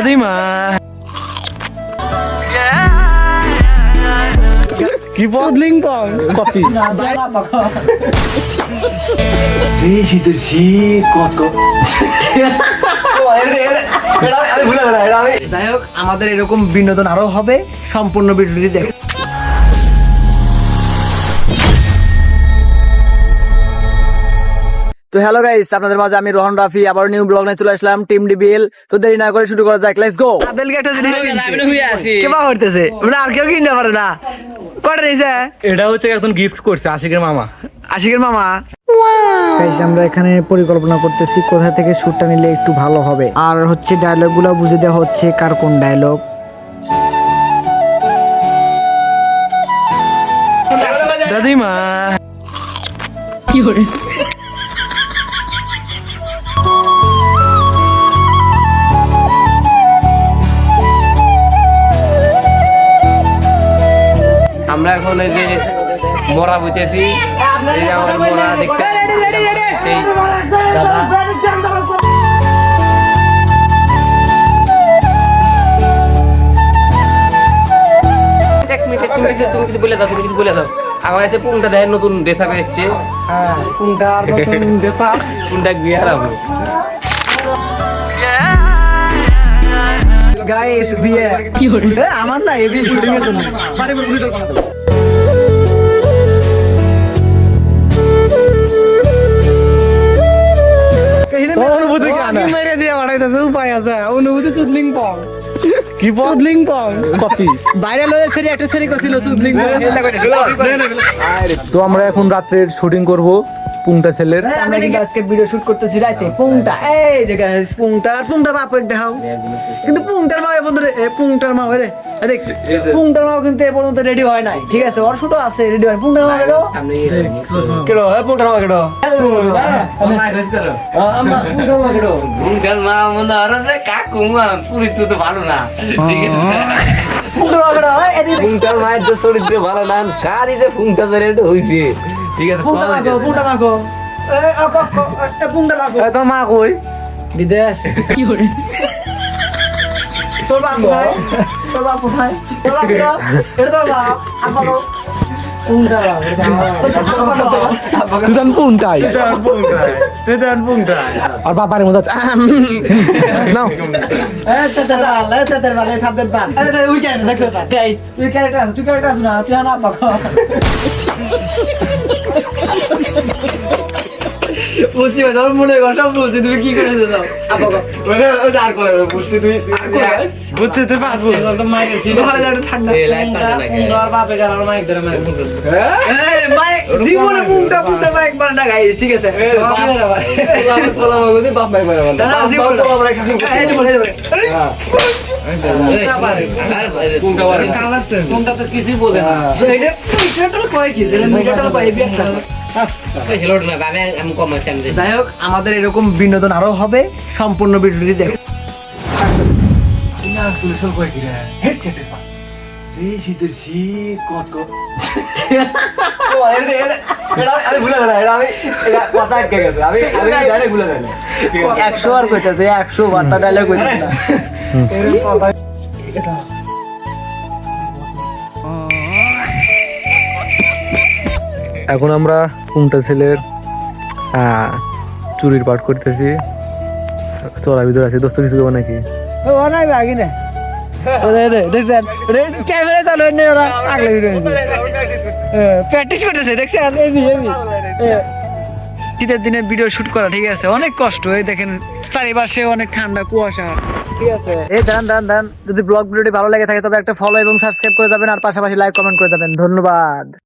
Dima. কি বদলিং পং copy শীতের শীত কত যাই হোক আমাদের এরকম বিনোদন আরো হবে সম্পূর্ণ ভিডিওটি দেখে তো হ্যালো গাইস আপনাদের মাঝে আমি রোহন রাফি আবার নিউ ব্লগ নিয়ে চলে আসলাম টিম ডিবিএল তো দেরি না করে শুরু করা যাক লেটস গো আদেলকে একটা জিনিস কেমন করতেছে মানে আর কেউ কিনতে পারে না কটা নিছে এটা হচ্ছে একজন গিফট করছে আশিকের মামা আশিকের মামা গাইস আমরা এখানে পরিকল্পনা করতেছি কোথা থেকে শুটটা নিলে একটু ভালো হবে আর হচ্ছে ডায়লগ গুলো বুঝে দেওয়া হচ্ছে কার কোন ডায়লগ দাদিমা কি করে আমরা এখন এই যে মোরা বুঝেছি এই যে আমাদের মোরা দেখছে সেই দাদা এক মিনিট তুমি কিছু বলে দাও তুমি কিছু বলে দাও আমার কাছে পুংটা দেয় নতুন ড্রেস আপ এসছে হ্যাঁ কোনটা আর নতুন দেশা পুংটা বিয়ার হবে গাইস বিয়ে কি করে আমার না এবি শুটিং এর জন্য পারে বলি তো অনুভূতি কেন মেরে দিয়ে বাড়াইতেছে উপায় আছে অনুভূতি চুদলিং পং কি চুদলিং পং কপি বাইরে লয়ে ছেড়ে একটা ছেড়ে করছিল চুদলিং পং তো আমরা এখন রাত্রের শুটিং করব পুংটা ছেলের আমরা কিন্তু আজকে ভিডিও শুট করতেছি রাতে পুংটা এই যে গাইস পুংটার বাপ দেখাও কিন্তু পুংটার মা বন্ধু পুংটার মা ওই দেখ পুংটার মা কিন্তু এ পর্যন্ত রেডি হয় নাই ঠিক আছে ওর শুটও আছে রেডি হয় পুংটার মা কেডো কেডো পুংটার মা কেডো আমরা পুংটার মা কেডো পুংটার মা মনে আরে কাকু মা পুরি তো ভালো না ঠিক আছে পুংটার মা কেডো এদিকে পুংটার মায়ের তো চরিত্র ভালো না কারই যে পুংটা রেড হইছে ঠিক আছে পুংটার মা তোর মা কই বিদেশ কি করে তোর বাপ কোথায় তোর বাপ কোথায় তোর বাপ এটা তোর বাপ আপালো পুংটা তুই জান পুংটাই তুই তো পুংটাই আর বাবারে মজা নাও তেতার বালে সাবদের বান আরে উইকেন্ড দেখছো তা গাইস তুই ক্যারেক্টার আছ না তুই না পাখো বুঝছি ভাই তোর মনে কথা বলছি তুমি কি করে দাও আপাগো ওই আর করে বুঝছি তুই বুঝছিস তুই পাস মাইক দিল ভালো যাবে ঠান্ডা এই লাইট পাতা লাগে আর বাপে গার মাইক ধরে মাইক ফোন করতে এই মাইক জীবনে পুংটা মাইক মার না গাইস ঠিক আছে বাপ মাই করে বল না জীবন আমরা খাই এই তো বলে পুংটা তো কিছুই বলে না এটা মিটারটা কয় কি মিটারটা কয় একটা যাই হোক আমাদের এরকম বিনোদন আরো হবে সম্পূর্ণ ভিডিওটি দেখে শীতের শীত কত আমি ভুলে গেলাম আমি কথা আটকে গেছে আমি ডাইরেক্ট ভুলে গেলাম 100 বার কইতাছে 100 বার তা ডায়লগ কইতাছে না এখন আমরা পুংটা ছেলের চুরির পাঠ করতেছি চড়ার ভিতরে আছি দোস্ত কিছু দেবো নাকি ও নাই বাকি না দেখছেন ক্যামেরা চালু নেই ওরা আগলে ভিডিও প্র্যাকটিস করতেছে দেখছেন শীতের দিনে ভিডিও শুট করা ঠিক আছে অনেক কষ্ট এই দেখেন চারিপাশে অনেক ঠান্ডা কুয়াশা ঠিক আছে এই দান যদি ব্লগ ভিডিওটি ভালো লাগে থাকে তবে একটা ফলো এবং সাবস্ক্রাইব করে যাবেন আর পাশাপাশি লাইক কমেন্ট করে যাবেন ধন্যবাদ।